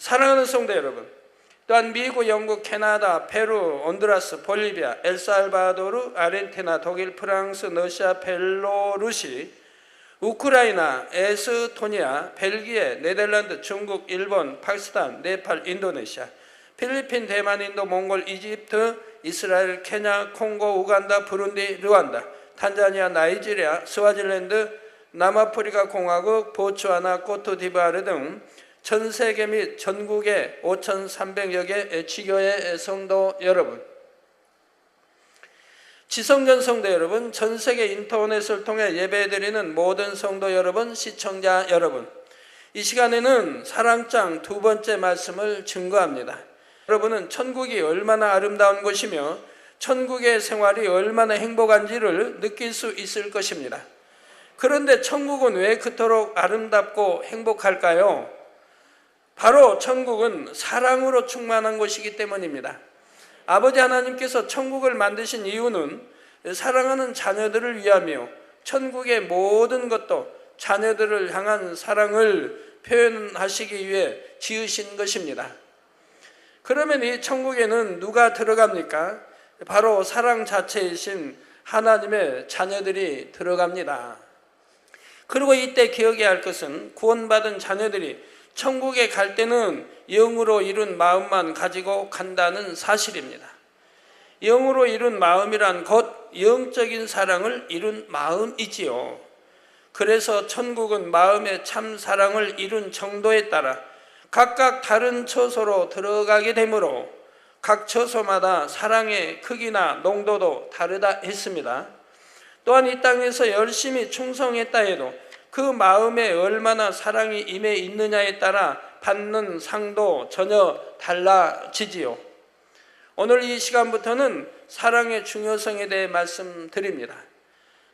사랑하는 성도 여러분, 또한 미국, 영국, 캐나다, 페루, 온두라스, 볼리비아, 엘살바도르, 아르헨티나, 독일, 프랑스, 러시아, 벨로루시, 우크라이나, 에스토니아, 벨기에, 네덜란드, 중국, 일본, 파키스탄, 네팔, 인도네시아, 필리핀, 대만, 인도, 몽골, 이집트, 이스라엘, 케냐, 콩고, 우간다, 부룬디, 르완다, 탄자니아, 나이지리아, 스와질랜드, 남아프리카 공화국, 보츠와나, 코트디부아르 등 전 세계 및 전국의 5,300여 개 지교회 성도 여러분, 지성전 성도 여러분, 전 세계 인터넷을 통해 예배드리는 모든 성도 여러분, 시청자 여러분, 이 시간에는 사랑장 두 번째 말씀을 증거합니다. 여러분은 천국이 얼마나 아름다운 곳이며 천국의 생활이 얼마나 행복한지를 느낄 수 있을 것입니다. 그런데 천국은 왜 그토록 아름답고 행복할까요? 바로 천국은 사랑으로 충만한 곳이기 때문입니다. 아버지 하나님께서 천국을 만드신 이유는 사랑하는 자녀들을 위하며 천국의 모든 것도 자녀들을 향한 사랑을 표현하시기 위해 지으신 것입니다. 그러면 이 천국에는 누가 들어갑니까? 바로 사랑 자체이신 하나님의 자녀들이 들어갑니다. 그리고 이때 기억해야 할 것은 구원받은 자녀들이 천국에 갈 때는 영으로 이룬 마음만 가지고 간다는 사실입니다. 영으로 이룬 마음이란 곧 영적인 사랑을 이룬 마음이지요. 그래서 천국은 마음의 참 사랑을 이룬 정도에 따라 각각 다른 처소로 들어가게 되므로 각 처소마다 사랑의 크기나 농도도 다르다 했습니다. 또한 이 땅에서 열심히 충성했다 해도 그 마음에 얼마나 사랑이 임해 있느냐에 따라 받는 상도 전혀 달라지지요. 오늘 이 시간부터는 사랑의 중요성에 대해 말씀드립니다.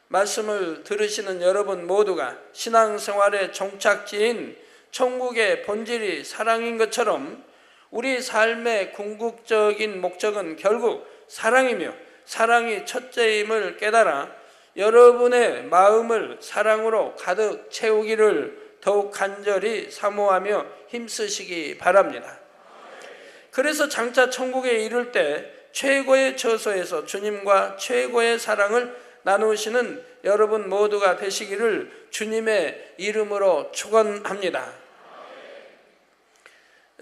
말씀을 들으시는 여러분 모두가 신앙생활의 종착지인 천국의 본질이 사랑인 것처럼 우리 삶의 궁극적인 목적은 결국 사랑이며 사랑이 첫째임을 깨달아 여러분의 마음을 사랑으로 가득 채우기를 더욱 간절히 사모하며 힘쓰시기 바랍니다. 그래서 장차 천국에 이를 때 최고의 처소에서 주님과 최고의 사랑을 나누시는 여러분 모두가 되시기를 주님의 이름으로 축원합니다.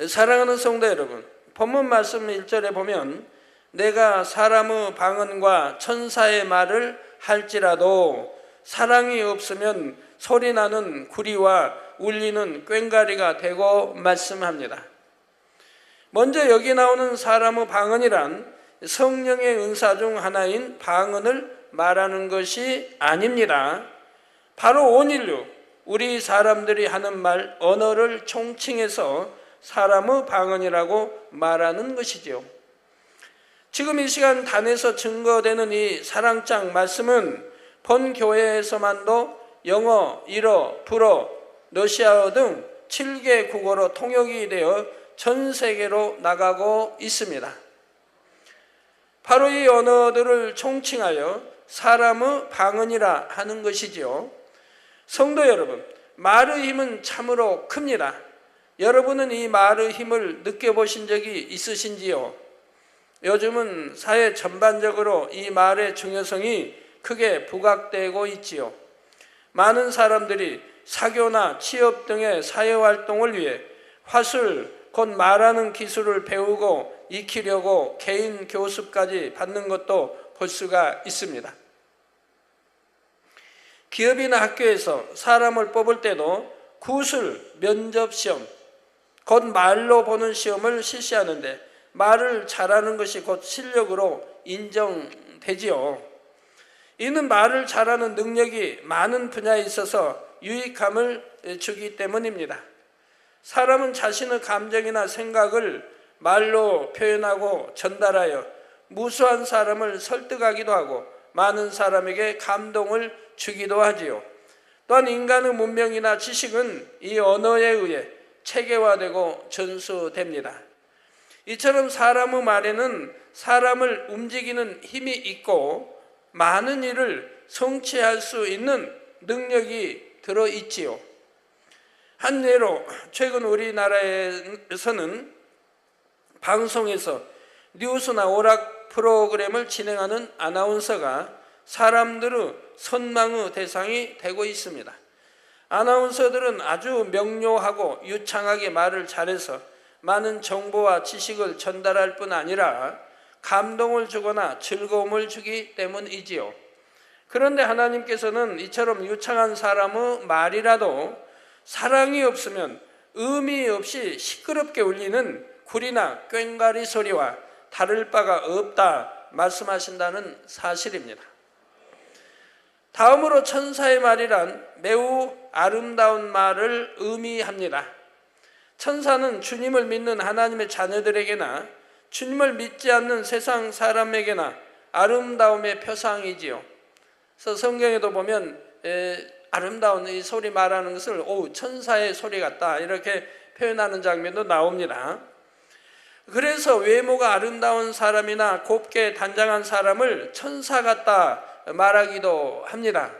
사랑하는 성도 여러분, 본문 말씀 1절에 보면 내가 사람의 방언과 천사의 말을 할지라도 사랑이 없으면 소리나는 구리와 울리는 꽹과리가 되고 말씀합니다. 먼저 여기 나오는 사람의 방언이란 성령의 은사 중 하나인 방언을 말하는 것이 아닙니다. 바로 온 인류, 우리 사람들이 하는 말, 언어를 총칭해서 사람의 방언이라고 말하는 것이지요. 지금 이 시간 단에서 증거되는 이 사랑장 말씀은 본 교회에서만도 영어, 일어, 불어, 러시아어 등 7개 국어로 통역이 되어 전 세계로 나가고 있습니다. 바로 이 언어들을 총칭하여 사람의 방언이라 하는 것이지요. 성도 여러분, 말의 힘은 참으로 큽니다. 여러분은 이 말의 힘을 느껴보신 적이 있으신지요? 요즘은 사회 전반적으로 이 말의 중요성이 크게 부각되고 있지요. 많은 사람들이 사교나 취업 등의 사회활동을 위해 화술, 곧 말하는 기술을 배우고 익히려고 개인 교습까지 받는 것도 볼 수가 있습니다. 기업이나 학교에서 사람을 뽑을 때도 구술, 면접시험, 곧 말로 보는 시험을 실시하는데 말을 잘하는 것이 곧 실력으로 인정되지요. 이는 말을 잘하는 능력이 많은 분야에 있어서 유익함을 주기 때문입니다. 사람은 자신의 감정이나 생각을 말로 표현하고 전달하여 무수한 사람을 설득하기도 하고 많은 사람에게 감동을 주기도 하지요. 또한 인간의 문명이나 지식은 이 언어에 의해 체계화되고 전수됩니다. 이처럼 사람의 말에는 사람을 움직이는 힘이 있고 많은 일을 성취할 수 있는 능력이 들어있지요. 한 예로 최근 우리나라에서는 방송에서 뉴스나 오락 프로그램을 진행하는 아나운서가 사람들의 선망의 대상이 되고 있습니다. 아나운서들은 아주 명료하고 유창하게 말을 잘해서 많은 정보와 지식을 전달할 뿐 아니라 감동을 주거나 즐거움을 주기 때문이지요. 그런데 하나님께서는 이처럼 유창한 사람의 말이라도 사랑이 없으면 의미 없이 시끄럽게 울리는 구리나 꽹과리 소리와 다를 바가 없다 말씀하신다는 사실입니다. 다음으로 천사의 말이란 매우 아름다운 말을 의미합니다. 천사는 주님을 믿는 하나님의 자녀들에게나 주님을 믿지 않는 세상 사람에게나 아름다움의 표상이지요. 그래서 성경에도 보면 아름다운 이 소리 말하는 것을 천사의 소리 같다 이렇게 표현하는 장면도 나옵니다. 그래서 외모가 아름다운 사람이나 곱게 단장한 사람을 천사 같다 말하기도 합니다.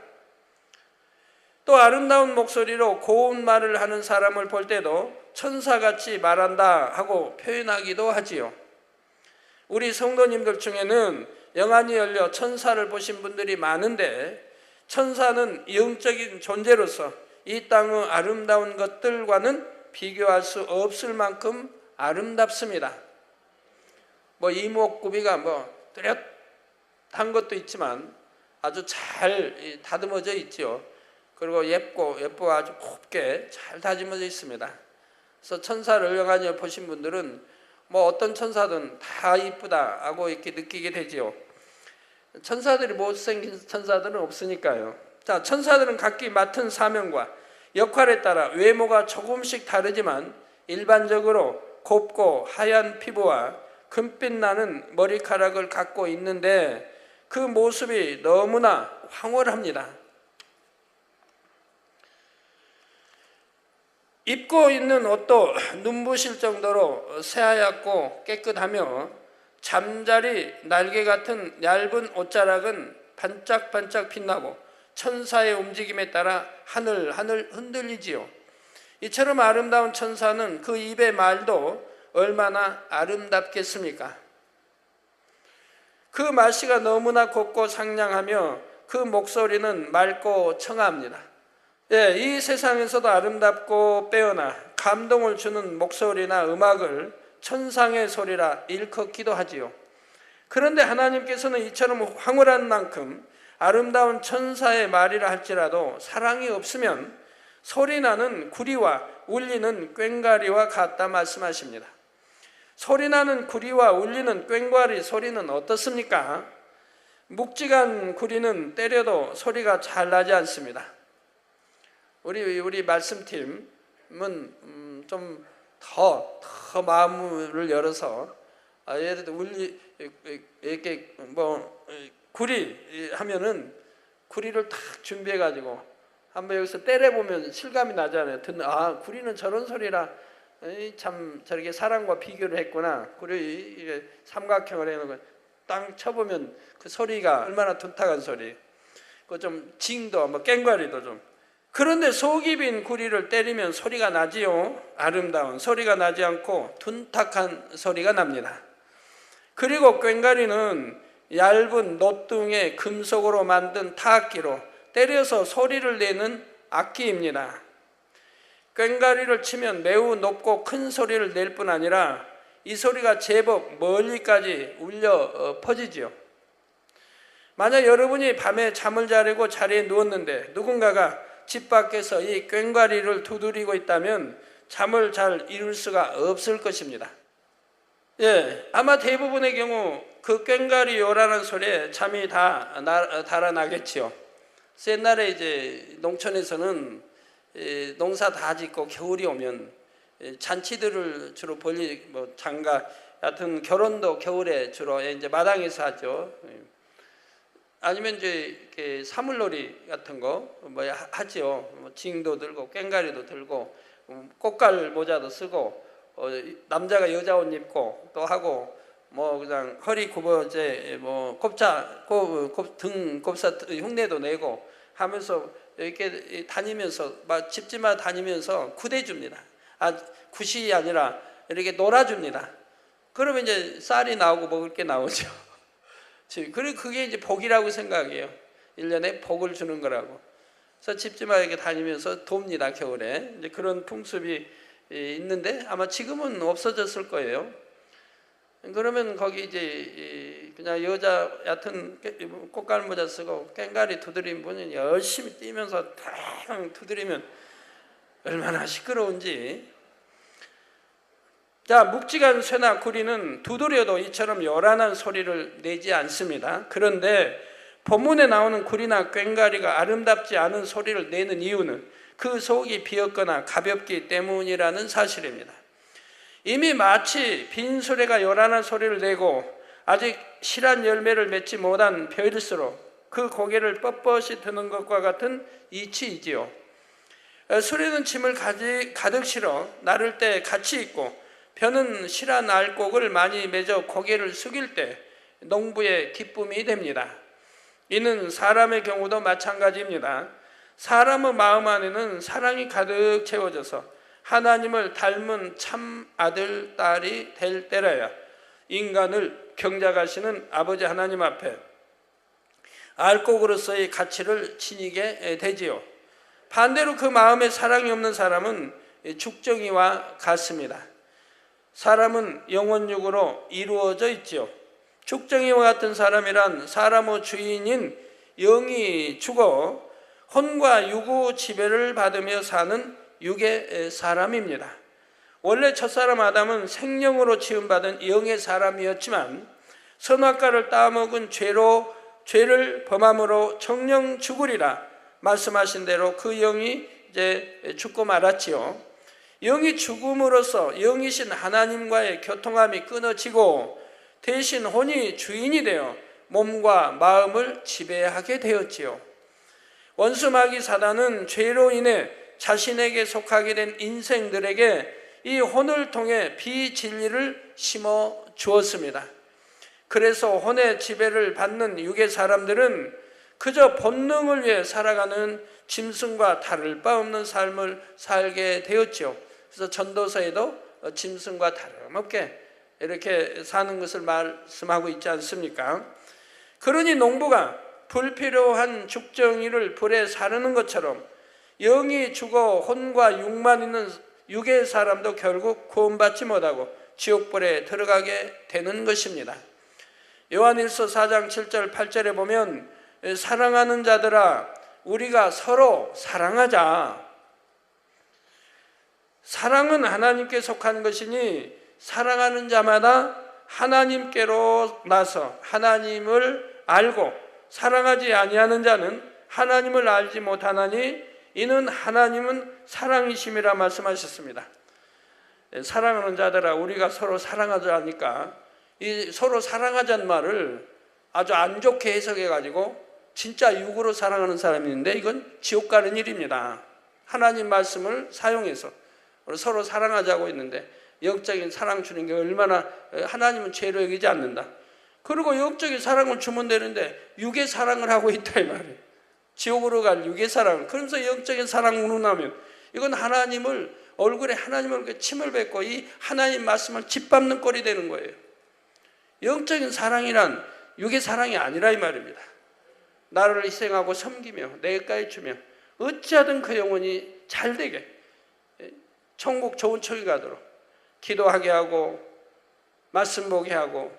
또 아름다운 목소리로 고운 말을 하는 사람을 볼 때도 천사같이 말한다 하고 표현하기도 하지요. 우리 성도님들 중에는 영안이 열려 천사를 보신 분들이 많은데 천사는 영적인 존재로서 이 땅의 아름다운 것들과는 비교할 수 없을 만큼 아름답습니다. 이목구비가 뚜렷한 것도 있지만 아주 잘 다듬어져 있지요. 그리고 예쁘고 아주 곱게 잘 다듬어져 있습니다. 그래서 천사를 영안히 보신 분들은 어떤 천사든 다 이쁘다 하고 이렇게 느끼게 되지요. 천사들이 못생긴 천사들은 없으니까요. 자, 천사들은 각기 맡은 사명과 역할에 따라 외모가 조금씩 다르지만 일반적으로 곱고 하얀 피부와 금빛 나는 머리카락을 갖고 있는데 그 모습이 너무나 황홀합니다. 입고 있는 옷도 눈부실 정도로 새하얗고 깨끗하며 잠자리 날개 같은 얇은 옷자락은 반짝반짝 빛나고 천사의 움직임에 따라 하늘하늘 흔들리지요. 이처럼 아름다운 천사는 그 입의 말도 얼마나 아름답겠습니까? 그 말씨가 너무나 곱고 상냥하며 그 목소리는 맑고 청아합니다. 이 세상에서도 아름답고 빼어나 감동을 주는 목소리나 음악을 천상의 소리라 일컫기도 하지요. 그런데 하나님께서는 이처럼 황홀한 만큼 아름다운 천사의 말이라 할지라도 사랑이 없으면 소리나는 구리와 울리는 꽹과리와 같다 말씀하십니다. 소리나는 구리와 울리는 꽹과리 소리는 어떻습니까? 묵직한 구리는 때려도 소리가 잘 나지 않습니다. 우리 말씀팀은 좀 더 마음을 열어서 예를 들어 이렇게 구리 하면은 구리를 탁 준비해 가지고 한번 여기서 때려보면 실감이 나잖아요. 구리는 저런 소리라 참 저렇게 사람과 비교를 했구나. 구리 삼각형을 해놓고 땅 쳐보면 그 소리가 얼마나 둔탁한 소리. 그 좀 징도 꽹과리도 좀. 그런데 속이 빈 구리를 때리면 소리가 나지요. 아름다운 소리가 나지 않고 둔탁한 소리가 납니다. 그리고 꽹과리는 얇은 노뚱의 금속으로 만든 타악기로 때려서 소리를 내는 악기입니다. 꽹과리를 치면 매우 높고 큰 소리를 낼 뿐 아니라 이 소리가 제법 멀리까지 울려 퍼지지요. 만약 여러분이 밤에 잠을 자려고 자리에 누웠는데 누군가가 집 밖에서 이 꽹과리를 두드리고 있다면 잠을 잘 이룰 수가 없을 것입니다. 아마 대부분의 경우 그 꽹과리요라는 소리에 잠이 다 달아나겠지요. 옛날에 이제 농촌에서는 농사 다 짓고 겨울이 오면 잔치들을 주로 장가 같은 결혼도 겨울에 주로 이제 마당에서 하죠. 아니면 이제 이렇게 사물놀이 같은 거 하죠. 징도 들고 꽹과리도 들고 꽃갈 모자도 쓰고 남자가 여자 옷 입고 또 하고 그냥 허리 굽어제 곱차 등 곱사 흉내도 내고 하면서 이렇게 다니면서 집집마다 다니면서 굿해줍니다. 굿이 아니라 이렇게 놀아줍니다. 그러면 이제 쌀이 나오고 먹을 게 나오죠. 그리고 그게 이제 복이라고 생각해요. 1년에 복을 주는 거라고. 그래서 집집마다 이렇게 다니면서 돕니다. 겨울에 이제 그런 풍습이 있는데 아마 지금은 없어졌을 거예요. 그러면 거기 이제 그냥 여자 얕은 꽃갈 모자 쓰고 꽹과리 두드린 분이 열심히 뛰면서 탕 두드리면 얼마나 시끄러운지. 자, 묵직한 쇠나 구리는 두드려도 이처럼 요란한 소리를 내지 않습니다. 그런데 본문에 나오는 구리나 꽹과리가 아름답지 않은 소리를 내는 이유는 그 속이 비었거나 가볍기 때문이라는 사실입니다. 이미 마치 빈수레가 요란한 소리를 내고 아직 실한 열매를 맺지 못한 벼일수록 그 고개를 뻣뻣이 드는 것과 같은 이치이지요. 수레는 짐을 가득 실어 나를 때 같이 있고 벼는 실한 알곡을 많이 맺어 고개를 숙일 때 농부의 기쁨이 됩니다. 이는 사람의 경우도 마찬가지입니다. 사람의 마음 안에는 사랑이 가득 채워져서 하나님을 닮은 참 아들, 딸이 될 때라야 인간을 경작하시는 아버지 하나님 앞에 알곡으로서의 가치를 지니게 되지요. 반대로 그 마음에 사랑이 없는 사람은 죽정이와 같습니다. 사람은 영혼육으로 이루어져 있지요. 죽정이와 같은 사람이란 사람의 주인인 영이 죽어 혼과 유구 지배를 받으며 사는 육의 사람입니다. 원래 첫사람 아담은 생명으로 지음받은 영의 사람이었지만 선악과를 따먹은 죄를 범함으로 정령 죽으리라 말씀하신 대로 그 영이 이제 죽고 말았지요. 영이 죽음으로써 영이신 하나님과의 교통함이 끊어지고 대신 혼이 주인이 되어 몸과 마음을 지배하게 되었지요. 원수 마귀 사단은 죄로 인해 자신에게 속하게 된 인생들에게 이 혼을 통해 비진리를 심어 주었습니다. 그래서 혼의 지배를 받는 육의 사람들은 그저 본능을 위해 살아가는 짐승과 다를 바 없는 삶을 살게 되었죠. 그래서 전도서에도 짐승과 다름없게 이렇게 사는 것을 말씀하고 있지 않습니까? 그러니 농부가 불필요한 죽정이를 불에 사르는 것처럼 영이 죽어 혼과 육만 있는 육의 사람도 결국 구원받지 못하고 지옥불에 들어가게 되는 것입니다. 요한일서 4장 7절 8절에 보면 사랑하는 자들아 우리가 서로 사랑하자. 사랑은 하나님께 속한 것이니 사랑하는 자마다 하나님께로 나서 하나님을 알고 사랑하지 아니하는 자는 하나님을 알지 못하나니 이는 하나님은 사랑이심이라 말씀하셨습니다. 사랑하는 자들아 우리가 서로 사랑하자니까 이 서로 사랑하자는 말을 아주 안 좋게 해석해 가지고 진짜 육으로 사랑하는 사람이 있는데 이건 지옥 가는 일입니다. 하나님 말씀을 사용해서 서로 사랑하자고 했는데 영적인 사랑 주는 게 얼마나 하나님은 죄로 여기지 않는다. 그리고 영적인 사랑을 주면 되는데 육의 사랑을 하고 있다 이 말이에요. 지옥으로 갈 육의 사랑. 그러면서 영적인 사랑 운운하면 이건 하나님을 얼굴에 하나님을 침을 뱉고 이 하나님 말씀을 짓밟는 꼴이 되는 거예요. 영적인 사랑이란 육의 사랑이 아니라 이 말입니다. 나를 희생하고 섬기며 내가에 주며 어찌하든 그 영혼이 잘되게 천국 좋은 척이 가도록 기도하게 하고 말씀 보게 하고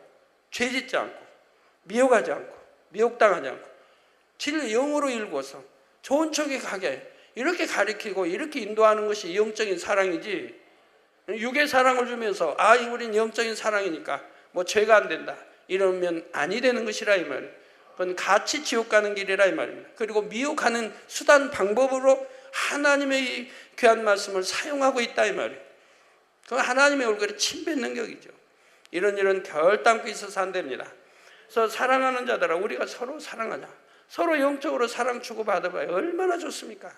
죄짓지 않고 미혹하지 않고 미혹당하지 않고 진리 영으로 일궈서 좋은 척이 가게 이렇게 가리키고 이렇게 인도하는 것이 영적인 사랑이지 육의 사랑을 주면서 우린 영적인 사랑이니까 뭐 죄가 안 된다 이러면 아니 되는 것이라 이 말이에요. 그건 같이 지옥 가는 길이라 이 말입니다. 그리고 미혹하는 수단 방법으로 하나님의 이 귀한 말씀을 사용하고 있다 이 말이에요. 그건 하나님의 얼굴에 침 뱉는 격이죠. 이런 결단코 있어서 안 됩니다. 그래서 사랑하는 자들아 우리가 서로 사랑하자. 서로 영적으로 사랑 주고받아봐요. 얼마나 좋습니까?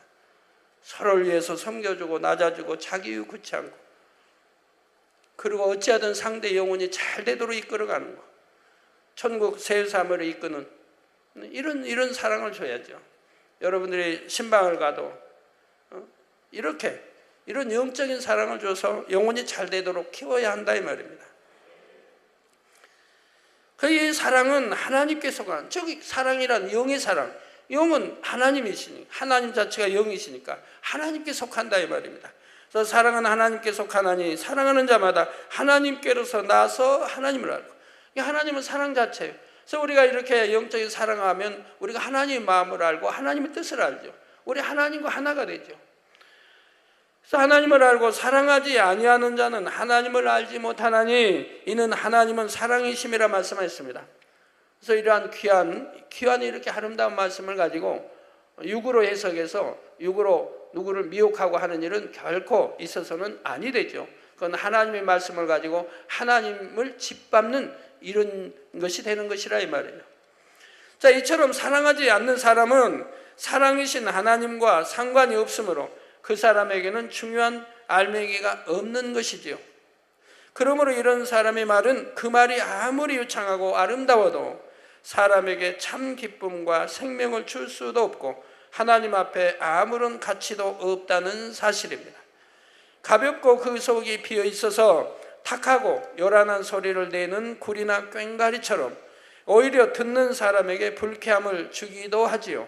서로를 위해서 섬겨주고 낮아주고 자기 이유 굳지 않고 그리고 어찌하든 상대 영혼이 잘 되도록 이끌어가는 거 천국 새 삶을 이끄는 이런 사랑을 줘야죠. 여러분들이 신방을 가도 이렇게 이런 영적인 사랑을 줘서 영혼이 잘 되도록 키워야 한다 이 말입니다. 그 사랑은 하나님께 속한, 즉 사랑이란 영의 사랑, 영은 하나님이시니 하나님 자체가 영이시니까 하나님께 속한다 이 말입니다. 그래서 사랑은 하나님께 속하나니 사랑하는 자마다 하나님께로서 나서 하나님을 알고, 하나님은 사랑 자체예요. 그래서 우리가 이렇게 영적인 사랑하면 우리가 하나님의 마음을 알고 하나님의 뜻을 알죠. 우리 하나님과 하나가 되죠. 그래서 하나님을 알고 사랑하지 아니하는 자는 하나님을 알지 못하나니 이는 하나님은 사랑이심이라 말씀하셨습니다. 그래서 이러한 귀한 이렇게 아름다운 말씀을 가지고 육으로 해석해서 육으로 누구를 미혹하고 하는 일은 결코 있어서는 아니 되죠. 그건 하나님의 말씀을 가지고 하나님을 짓밟는 이런 것이 되는 것이라 이 말이에요. 자, 이처럼 사랑하지 않는 사람은 사랑이신 하나님과 상관이 없으므로 그 사람에게는 중요한 알맹이가 없는 것이지요. 그러므로 이런 사람의 말은 그 말이 아무리 유창하고 아름다워도 사람에게 참 기쁨과 생명을 줄 수도 없고 하나님 앞에 아무런 가치도 없다는 사실입니다. 가볍고 그 속이 비어 있어서 탁하고 요란한 소리를 내는 구리나 꽹과리처럼 오히려 듣는 사람에게 불쾌함을 주기도 하지요.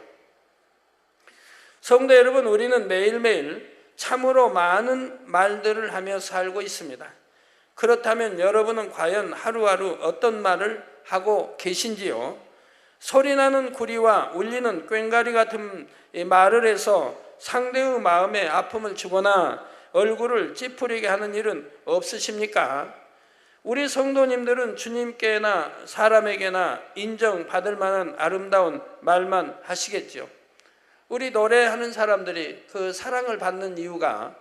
성도 여러분, 우리는 매일매일 참으로 많은 말들을 하며 살고 있습니다. 그렇다면 여러분은 과연 하루하루 어떤 말을 하고 계신지요? 소리나는 구리와 울리는 꽹과리 같은 말을 해서 상대의 마음에 아픔을 주거나 얼굴을 찌푸리게 하는 일은 없으십니까? 우리 성도님들은 주님께나 사람에게나 인정받을 만한 아름다운 말만 하시겠죠. 우리 노래하는 사람들이 그 사랑을 받는 이유가,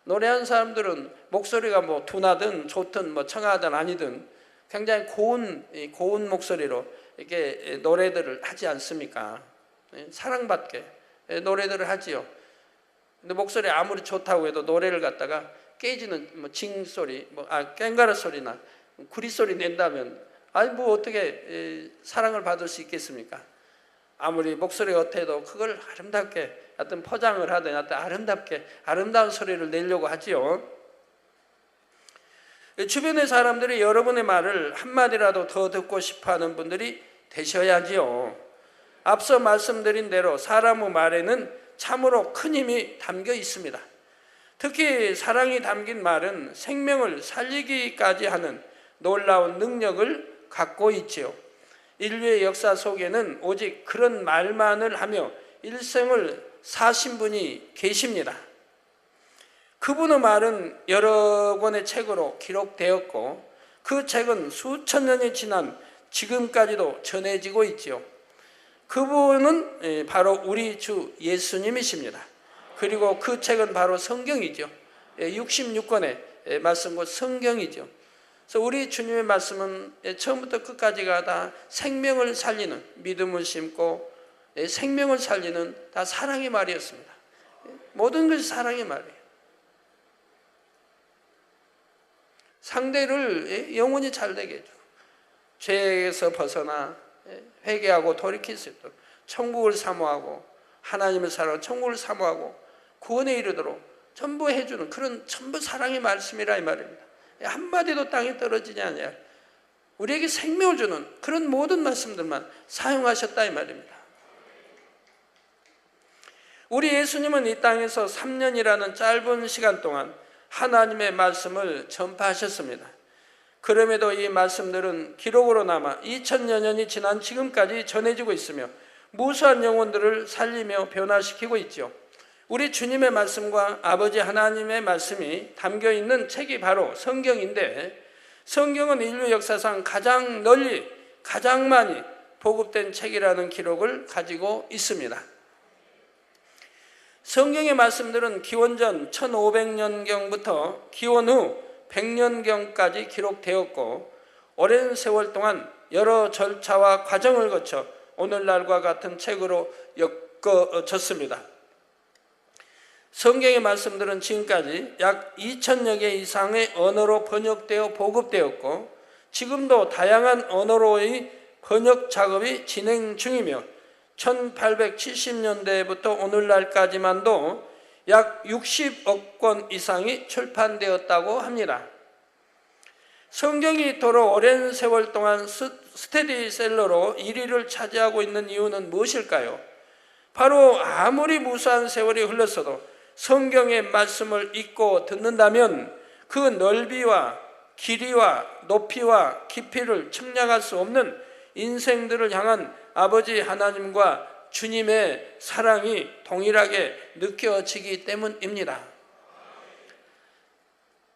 노래하는 사람들은 목소리가 뭐 둔하든 좋든 뭐 청하든 아니든 굉장히 고운 목소리로 이렇게 노래들을 하지 않습니까? 사랑받게 노래들을 하지요. 근데 목소리 아무리 좋다고 해도 노래를 갖다가 깨지는 뭐 징소리, 꽹과리 소리나 구리 소리 낸다면 뭐 어떻게 사랑을 받을 수 있겠습니까? 아무리 목소리가 어때도 그걸 아름답게 어떤 포장을 하든 어떤 아름답게 아름다운 소리를 내려고 하지요. 주변의 사람들이 여러분의 말을 한마디라도 더 듣고 싶어하는 분들이 되셔야지요. 앞서 말씀드린 대로 사람의 말에는 참으로 큰 힘이 담겨 있습니다. 특히 사랑이 담긴 말은 생명을 살리기까지 하는 놀라운 능력을 갖고 있지요. 인류의 역사 속에는 오직 그런 말만을 하며 일생을 사신 분이 계십니다. 그분의 말은 여러 권의 책으로 기록되었고 그 책은 수천 년이 지난 지금까지도 전해지고 있지요. 그분은 바로 우리 주 예수님이십니다. 그리고 그 책은 바로 성경이죠. 66권의 말씀 곧 성경이죠. 그래서 우리 주님의 말씀은 처음부터 끝까지가 다 생명을 살리는, 믿음을 심고 생명을 살리는 다 사랑의 말이었습니다. 모든 것이 사랑의 말이에요. 상대를 영원히 잘되게 해주고 죄에서 벗어나 회개하고 돌이킬 수 있도록 천국을 사모하고 하나님을 사랑하고 천국을 사모하고 구원에 이르도록 전부 해주는 그런 전부 사랑의 말씀이라 이 말입니다. 한마디도 땅에 떨어지지 않아요. 우리에게 생명을 주는 그런 모든 말씀들만 사용하셨다 이 말입니다. 우리 예수님은 이 땅에서 3년이라는 짧은 시간 동안 하나님의 말씀을 전파하셨습니다. 그럼에도 이 말씀들은 기록으로 남아 2000여 년이 지난 지금까지 전해지고 있으며 무수한 영혼들을 살리며 변화시키고 있죠. 우리 주님의 말씀과 아버지 하나님의 말씀이 담겨있는 책이 바로 성경인데, 성경은 인류 역사상 가장 널리 가장 많이 보급된 책이라는 기록을 가지고 있습니다. 성경의 말씀들은 기원전 1500년경부터 기원 후 100년경까지 기록되었고 오랜 세월 동안 여러 절차와 과정을 거쳐 오늘날과 같은 책으로 엮어졌습니다. 성경의 말씀들은 지금까지 약 2000여 개 이상의 언어로 번역되어 보급되었고 지금도 다양한 언어로의 번역 작업이 진행 중이며 1870년대부터 오늘날까지만도 약 60억 권 이상이 출판되었다고 합니다. 성경이 이토록 오랜 세월 동안 스테디셀러로 1위를 차지하고 있는 이유는 무엇일까요? 바로 아무리 무수한 세월이 흘렀어도 성경의 말씀을 읽고 듣는다면 그 넓이와 길이와 높이와 깊이를 측량할 수 없는 인생들을 향한 아버지 하나님과 주님의 사랑이 동일하게 느껴지기 때문입니다.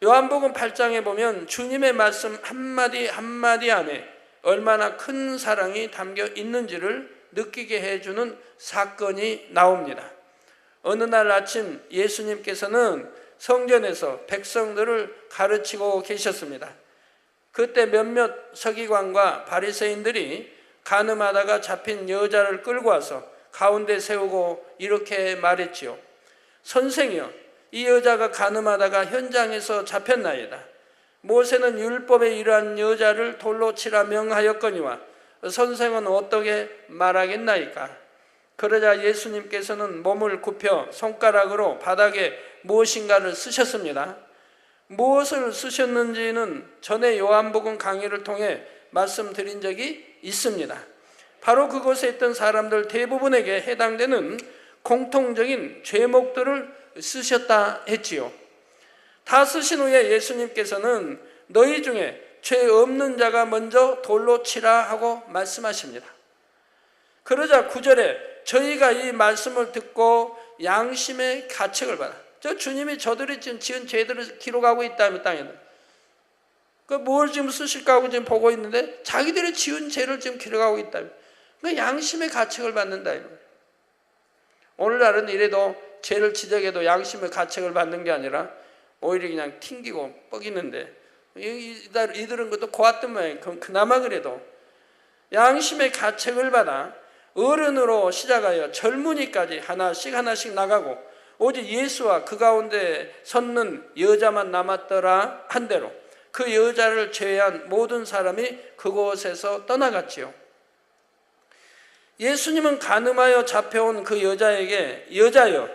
요한복음 8장에 보면 주님의 말씀 한마디 한마디 안에 얼마나 큰 사랑이 담겨 있는지를 느끼게 해주는 사건이 나옵니다. 어느 날 아침 예수님께서는 성전에서 백성들을 가르치고 계셨습니다. 그때 몇몇 서기관과 바리새인들이 간음하다가 잡힌 여자를 끌고 와서 가운데 세우고 이렇게 말했지요. 선생이여, 이 여자가 간음하다가 현장에서 잡혔나이다. 모세는 율법에 이러한 여자를 돌로 치라 명하였거니와 선생은 어떻게 말하겠나이까? 그러자 예수님께서는 몸을 굽혀 손가락으로 바닥에 무엇인가를 쓰셨습니다. 무엇을 쓰셨는지는 전에 요한복음 강의를 통해 말씀드린 적이 있습니다. 바로 그곳에 있던 사람들 대부분에게 해당되는 공통적인 죄목들을 쓰셨다 했지요. 다 쓰신 후에 예수님께서는 너희 중에 죄 없는 자가 먼저 돌로 치라 하고 말씀하십니다. 그러자 9절에 저희가 이 말씀을 듣고 양심의 가책을 받아. 저 주님이 저들이 지금 지은 죄들을 기록하고 있다면 땅에 뭘 지금 쓰실까 하고 지금 보고 있는데 자기들이 지은 죄를 지금 기록하고 있다면 그 양심의 가책을 받는다. 오늘날은 이래도 죄를 지적해도 양심의 가책을 받는 게 아니라 오히려 그냥 튕기고 뻐기는데 이들은 그것도 고왔던 모양이에요. 그나마 그래도 양심의 가책을 받아 어른으로 시작하여 젊은이까지 하나씩 나가고 오직 예수와 그 가운데 섰는 여자만 남았더라 한 대로 그 여자를 제외한 모든 사람이 그곳에서 떠나갔지요. 예수님은 간음하여 잡혀온 그 여자에게 여자여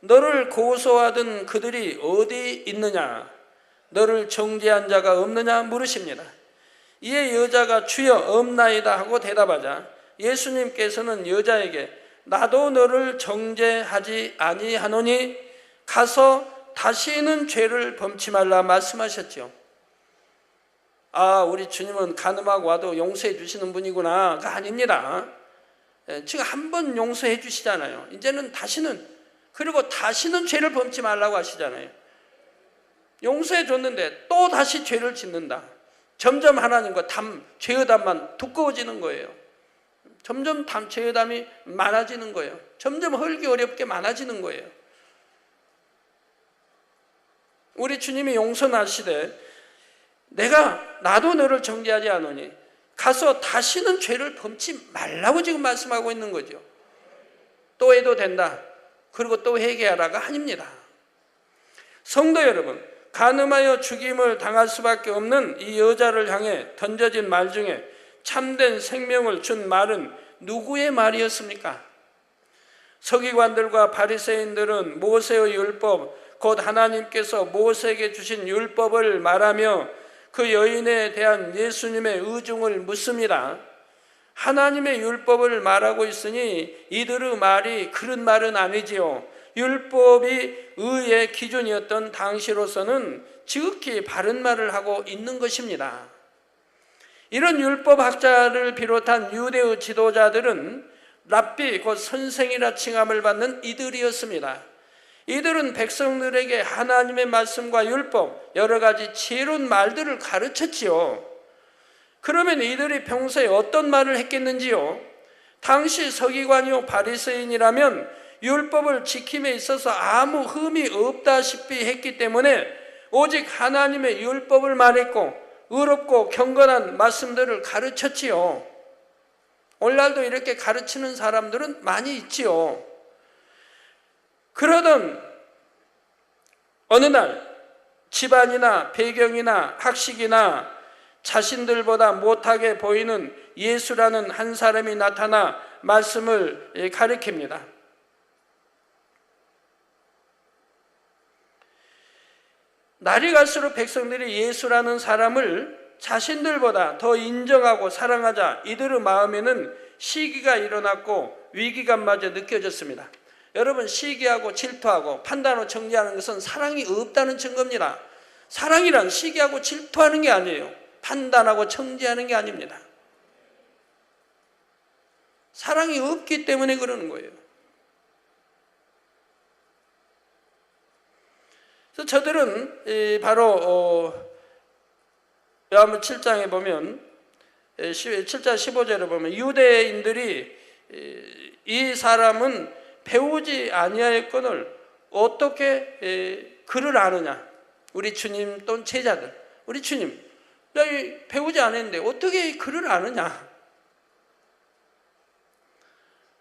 너를 고소하던 그들이 어디 있느냐 너를 정죄한 자가 없느냐 물으십니다. 이에 여자가 주여 없나이다 하고 대답하자 예수님께서는 여자에게 나도 너를 정죄하지 아니하노니 가서 다시는 죄를 범치 말라 말씀하셨죠. 아, 우리 주님은 간음하고 와도 용서해 주시는 분이구나가 아닙니다. 지금 한 번 용서해 주시잖아요. 이제는 그리고 다시는 죄를 범치 말라고 하시잖아요. 용서해 줬는데 또 다시 죄를 짓는다. 점점 하나님과 죄의 담만 두꺼워지는 거예요. 점점 죄의 담이 많아지는 거예요. 점점 헐기 어렵게 많아지는 거예요. 우리 주님이 용서하시되 나도 너를 정죄하지 않으니 가서 다시는 죄를 범치 말라고 지금 말씀하고 있는 거죠. 또 해도 된다. 그리고 또 회개하라가 아닙니다. 성도 여러분, 간음하여 죽임을 당할 수밖에 없는 이 여자를 향해 던져진 말 중에 참된 생명을 준 말은 누구의 말이었습니까? 서기관들과 바리새인들은 모세의 율법, 곧 하나님께서 모세에게 주신 율법을 말하며 그 여인에 대한 예수님의 의중을 묻습니다. 하나님의 율법을 말하고 있으니 이들의 말이 그런 말은 아니지요. 율법이 의의 기준이었던 당시로서는 지극히 바른 말을 하고 있는 것입니다. 이런 율법학자를 비롯한 유대의 지도자들은 랍비 곧 선생이라 칭함을 받는 이들이었습니다. 이들은 백성들에게 하나님의 말씀과 율법 여러 가지 지혜로운 말들을 가르쳤지요. 그러면 이들이 평소에 어떤 말을 했겠는지요? 당시 서기관이요 바리새인이라면 율법을 지킴에 있어서 아무 흠이 없다시피 했기 때문에 오직 하나님의 율법을 말했고 의롭고 경건한 말씀들을 가르쳤지요. 오늘날도 이렇게 가르치는 사람들은 많이 있지요. 그러던 어느 날 집안이나 배경이나 학식이나 자신들보다 못하게 보이는 예수라는 한 사람이 나타나 말씀을 가리킵니다. 날이 갈수록 백성들이 예수라는 사람을 자신들보다 더 인정하고 사랑하자 이들의 마음에는 시기가 일어났고 위기감마저 느껴졌습니다. 여러분, 시기하고 질투하고 판단하고 정죄하는 것은 사랑이 없다는 증거입니다. 사랑이란 시기하고 질투하는 게 아니에요. 판단하고 정죄하는 게 아닙니다. 사랑이 없기 때문에 그러는 거예요. 그래서 저들은 바로 요한복음 7장에 보면 7장 15절에 보면 유대인들이 이 사람은 배우지 아니하였거늘 어떻게 그를 아느냐. 우리 주님 또는 제자들, 우리 주님, 나 배우지 않았는데 어떻게 그를 아느냐.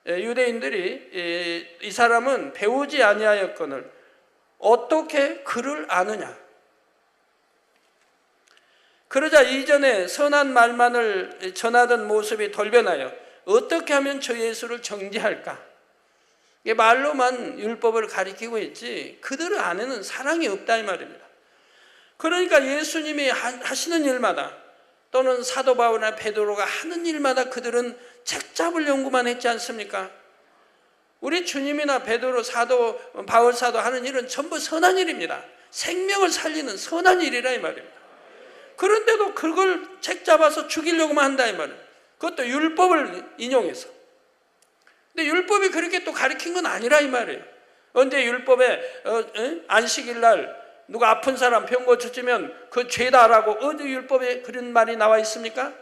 유대인들이 이 사람은 배우지 아니하였거늘 어떻게 그를 아느냐. 그러자 이전에 선한 말만을 전하던 모습이 돌변하여 어떻게 하면 저 예수를 정죄할까? 말로만 율법을 가리키고 있지 그들 안에는 사랑이 없다 이 말입니다. 그러니까 예수님이 하시는 일마다 또는 사도 바울이나 베드로가 하는 일마다 그들은 책 잡을 연구만 했지 않습니까? 우리 주님이나 베드로 사도, 바울 사도 하는 일은 전부 선한 일입니다. 생명을 살리는 선한 일이라 이 말입니다. 그런데도 그걸 책 잡아서 죽이려고만 한다 이 말이에요. 그것도 율법을 인용해서. 근데 율법이 그렇게 또 가르친 건 아니라 이 말이에요. 언제 율법에 안식일 날 누가 아픈 사람 병 고쳐주면 그 죄다라고 어디 율법에 그런 말이 나와 있습니까?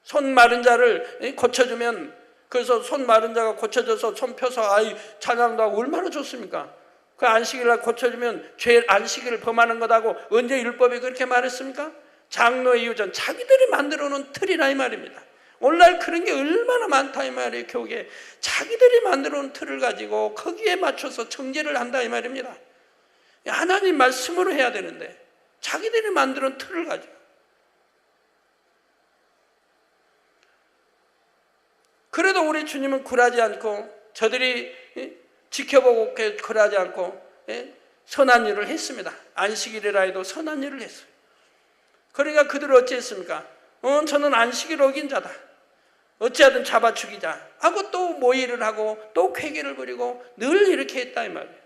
손 마른 자를 고쳐주면, 그래서 손 마른 자가 고쳐져서 손 펴서 아이 찬양도 하고 얼마나 좋습니까? 그 안식일 날 고쳐주면 죄 안식일을 범하는 것하고 언제 율법이 그렇게 말했습니까? 장로의 유전, 자기들이 만들어 놓은 틀이라 이 말입니다. 오늘날 그런 게 얼마나 많다 이 말이에요. 교계 자기들이 만들어 놓은 틀을 가지고 거기에 맞춰서 정죄를 한다 이 말입니다. 하나님 말씀으로 해야 되는데 자기들이 만들어 놓은 틀을 가지고. 그래도 우리 주님은 굴하지 않고 저들이 지켜보고 굴하지 않고 선한 일을 했습니다. 안식일이라 해도 선한 일을 했어요. 그러니까 그들은 어찌했습니까? 저는 안식일 어긴 자다. 어찌하든 잡아 죽이자 하고 또 모의를 하고 또 쾌계를 부리고 늘 이렇게 했다 이 말이에요.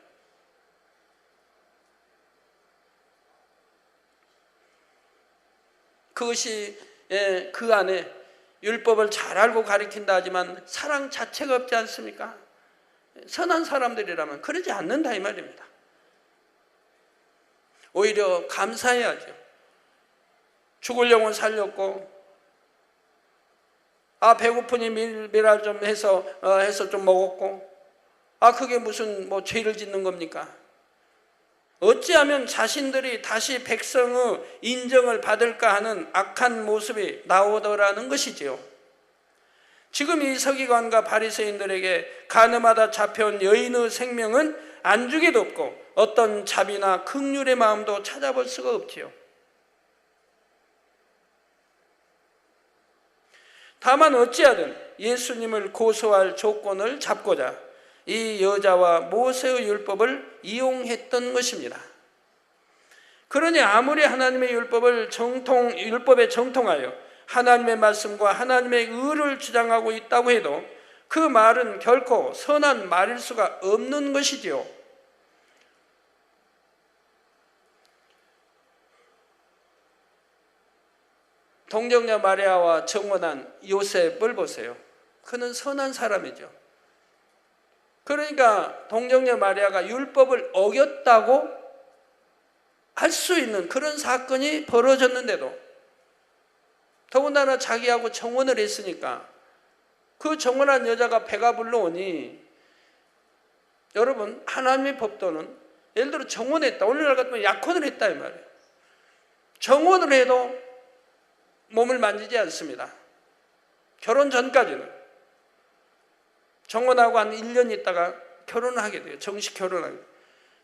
그것이 그 안에 율법을 잘 알고 가르친다 하지만 사랑 자체가 없지 않습니까? 선한 사람들이라면 그러지 않는다 이 말입니다. 오히려 감사해야죠. 죽을 영혼 살렸고, 배고프니 미랄 좀 해서 좀 먹었고, 그게 무슨 죄를 짓는 겁니까? 어찌하면 자신들이 다시 백성의 인정을 받을까 하는 악한 모습이 나오더라는 것이지요. 지금 이 서기관과 바리새인들에게 간음하다 잡혀온 여인의 생명은 안중에도 없고 어떤 자비나 긍휼의 마음도 찾아볼 수가 없지요. 다만 어찌하든 예수님을 고소할 조건을 잡고자 이 여자와 모세의 율법을 이용했던 것입니다. 그러니 아무리 하나님의 율법에 정통하여 하나님의 말씀과 하나님의 의를 주장하고 있다고 해도 그 말은 결코 선한 말일 수가 없는 것이지요. 동정녀 마리아와 정혼한 요셉을 보세요. 그는 선한 사람이죠. 그러니까 동정녀 마리아가 율법을 어겼다고 할 수 있는 그런 사건이 벌어졌는데도 더군다나 자기하고 정혼을 했으니까 그 정혼한 여자가 배가 불러오니, 여러분 하나님의 법도는 예를 들어 정혼했다, 오늘날 같으면 약혼을 했다 이 말이에요. 정혼을 해도 몸을 만지지 않습니다. 결혼 전까지는. 정혼하고 한 1년 있다가 결혼을 하게 돼요. 정식 결혼하게 돼요.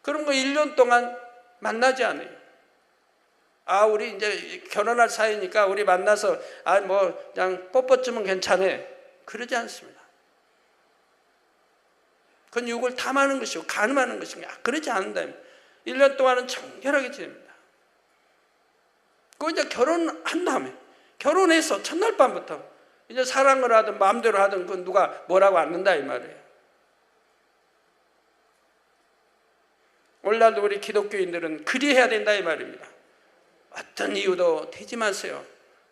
그럼 그 1년 동안 만나지 않아요. 우리 이제 결혼할 사이니까 우리 만나서 그냥 뽀뽀쯤은 괜찮아. 그러지 않습니다. 그건 육을 탐하는 것이고 간음하는 것이고 그러지 않는다면 1년 동안은 정결하게 지냅니다. 그 이제 결혼한 다음에 결혼해서 첫날 밤부터 이제 사랑을 하든 마음대로 하든 그건 누가 뭐라고 않는다 이 말이에요. 오늘날도 우리 기독교인들은 그리해야 된다 이 말입니다. 어떤 이유도 대지 마세요.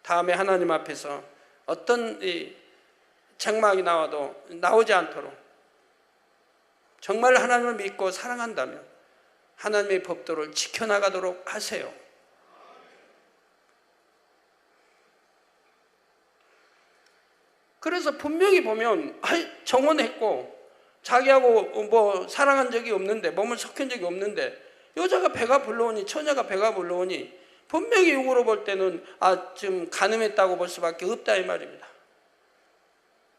다음에 하나님 앞에서 어떤 이 책망이 나와도 나오지 않도록 정말 하나님을 믿고 사랑한다면 하나님의 법도를 지켜나가도록 하세요. 그래서 분명히 보면 정혼했고 자기하고 뭐 사랑한 적이 없는데 몸을 섞인 적이 없는데 여자가 배가 불러오니 처녀가 배가 불러오니 분명히 육으로 볼 때는 좀 간음했다고 볼 수밖에 없다 이 말입니다.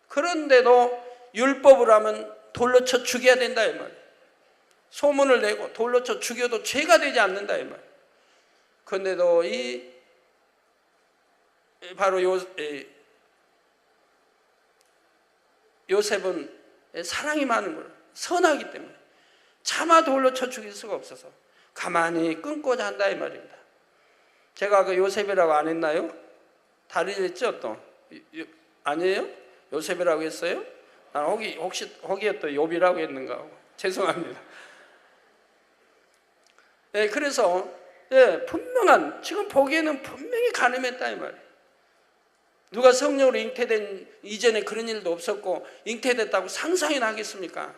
그런데도 율법으로 하면 돌로 쳐 죽여야 된다 이 말이에요. 소문을 내고 돌로 쳐 죽여도 죄가 되지 않는다 이 말이에요. 그런데도 바로 요셉은 사랑이 많은 거예요. 선하기 때문에 차마 돌로 쳐 죽일 수가 없어서 가만히 끊고자 한다 이 말입니다. 제가 그 요셉이라고 안 했나요? 다리 했죠 또? 아니에요? 요셉이라고 했어요? 난 혹시 또 욥이라고 했는가 하고 죄송합니다. 네, 그래서 분명한 지금 보기에는 분명히 간음했다 이 말이에요. 누가 성령으로 잉태된 이전에 그런 일도 없었고 잉태됐다고 상상이나 하겠습니까?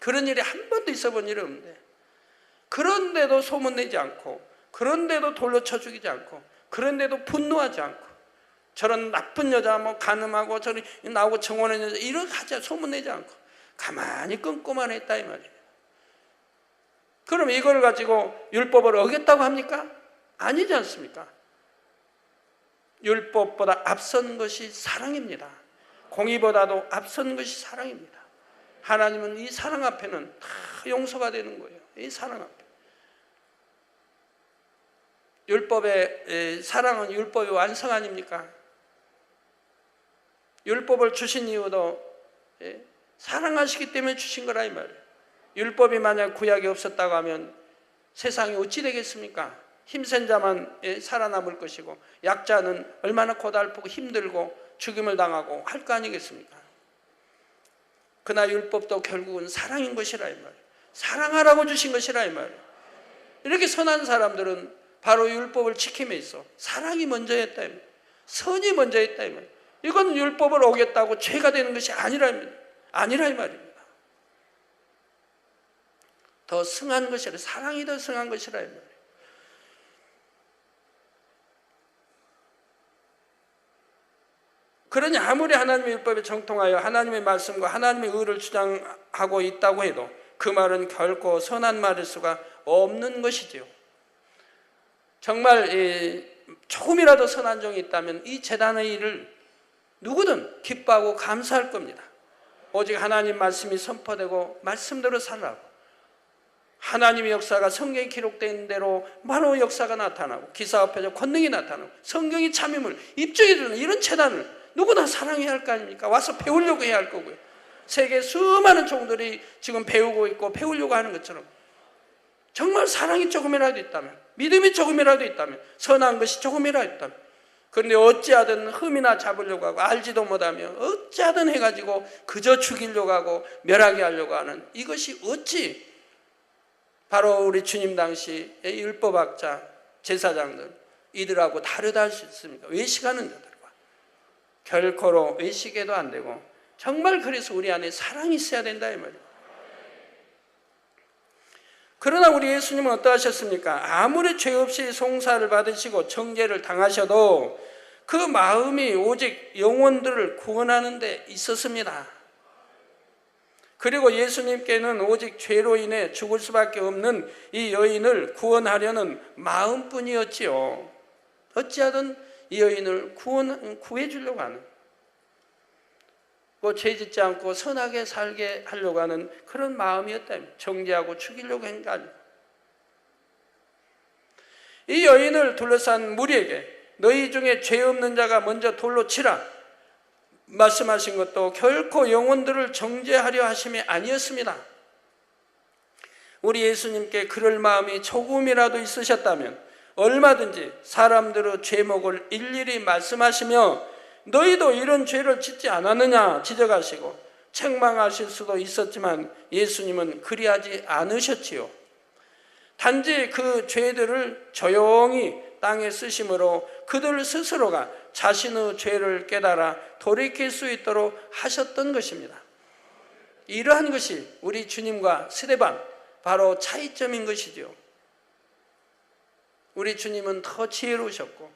그런 일이 한 번도 있어본 일이 없는데 그런데도 소문내지 않고 그런데도 돌로 쳐 죽이지 않고 그런데도 분노하지 않고 저런 나쁜 여자 뭐 간음하고 저리 나오고 정원한 여자 이런 하자 소문내지 않고 가만히 끊고만 했다 이 말이에요. 그럼 이걸 가지고 율법을 어겼다고 합니까? 아니지 않습니까? 율법보다 앞선 것이 사랑입니다. 공의보다도 앞선 것이 사랑입니다. 하나님은 이 사랑 앞에는 다 용서가 되는 거예요. 이 사랑 앞에. 율법의 사랑은 율법의 완성 아닙니까? 율법을 주신 이유도 사랑하시기 때문에 주신 거라 이 말이에요. 율법이 만약 구약이 없었다고 하면 세상이 어찌 되겠습니까? 힘센 자만 살아남을 것이고 약자는 얼마나 고달프고 힘들고 죽임을 당하고 할 거 아니겠습니까? 그러나 율법도 결국은 사랑인 것이라 이 말이에요. 사랑하라고 주신 것이라 이 말이에요. 이렇게 선한 사람들은 바로 율법을 지킴에 있어 사랑이 먼저였다 이 말이에요. 선이 먼저였다 이 말이에요. 이건 율법을 어겼다고 죄가 되는 것이 아니라 이 말입니다. 더 승한 것이라 사랑이 더 승한 것이라 이 말이에요. 그러니 아무리 하나님의 율법에 정통하여 하나님의 말씀과 하나님의 의를 주장하고 있다고 해도 그 말은 결코 선한 말일 수가 없는 것이지요. 정말 조금이라도 선한 종이 있다면 이 제단의 일을 누구든 기뻐하고 감사할 겁니다. 오직 하나님 말씀이 선포되고 말씀대로 살라고 하나님의 역사가 성경에 기록된 대로 바로 역사가 나타나고 기사 앞에서 권능이 나타나고 성경이 참임을 입증해 주는 이런 제단을 누구나 사랑해야 할 거 아닙니까? 와서 배우려고 해야 할 거고요. 세계 수많은 종들이 지금 배우고 있고 배우려고 하는 것처럼 정말 사랑이 조금이라도 있다면 믿음이 조금이라도 있다면 선한 것이 조금이라도 있다면 그런데 어찌하든 흠이나 잡으려고 하고 알지도 못하며 어찌하든 해가지고 그저 죽이려고 하고 멸하게 하려고 하는 이것이 어찌 바로 우리 주님 당시의 율법학자 제사장들 이들하고 다르다 할 수 있습니까? 외식하는 자들과 결코로 외식해도 안 되고 정말 그래서 우리 안에 사랑이 있어야 된다 이 말이에요. 그러나 우리 예수님은 어떠하셨습니까? 아무리 죄 없이 송사를 받으시고 정죄를 당하셔도 그 마음이 오직 영혼들을 구원하는 데 있었습니다. 그리고 예수님께는 오직 죄로 인해 죽을 수밖에 없는 이 여인을 구원하려는 마음뿐이었지요. 어찌하든 이 여인을 구해 주려고 하는 죄 짓지 않고 선하게 살게 하려고 하는 그런 마음이었다. 정죄하고 죽이려고 한 게 아니고 이 여인을 둘러싼 무리에게 너희 중에 죄 없는 자가 먼저 돌로 치라 말씀하신 것도 결코 영혼들을 정죄하려 하심이 아니었습니다. 우리 예수님께 그럴 마음이 조금이라도 있으셨다면 얼마든지 사람들의 죄목을 일일이 말씀하시며 너희도 이런 죄를 짓지 않았느냐 지적하시고 책망하실 수도 있었지만 예수님은 그리하지 않으셨지요. 단지 그 죄들을 조용히 땅에 쓰심으로 그들 스스로가 자신의 죄를 깨달아 돌이킬 수 있도록 하셨던 것입니다. 이러한 것이 우리 주님과 스데반 바로 차이점인 것이죠. 우리 주님은 더 지혜로우셨고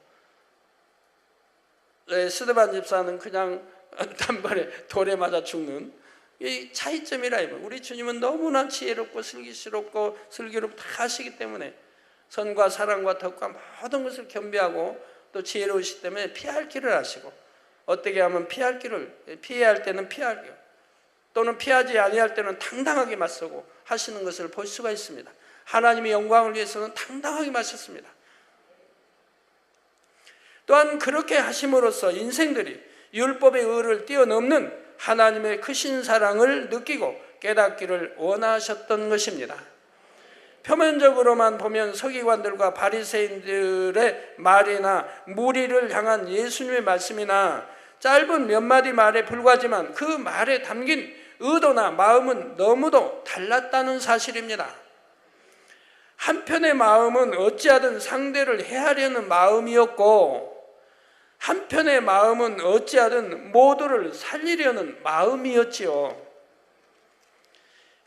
스데반 집사는 그냥 단발에 돌에 맞아 죽는 이 차이점이라 이거. 우리 주님은 너무나 지혜롭고 슬기롭고 다 하시기 때문에 선과 사랑과 덕과 모든 것을 겸비하고 또 지혜로우시기 때문에 피할 길을 아시고 어떻게 하면 피해야 할 때는 피하고 또는 피하지 아니할 때는 당당하게 맞서고 하시는 것을 볼 수가 있습니다. 하나님의 영광을 위해서는 당당하게 맞섰습니다. 또한 그렇게 하심으로써 인생들이 율법의 의를 뛰어넘는 하나님의 크신 사랑을 느끼고 깨닫기를 원하셨던 것입니다. 표면적으로만 보면 서기관들과 바리새인들의 말이나 무리를 향한 예수님의 말씀이나 짧은 몇 마디 말에 불과하지만 그 말에 담긴 의도나 마음은 너무도 달랐다는 사실입니다. 한편의 마음은 어찌하든 상대를 해하려는 마음이었고 한편의 마음은 어찌하든 모두를 살리려는 마음이었지요.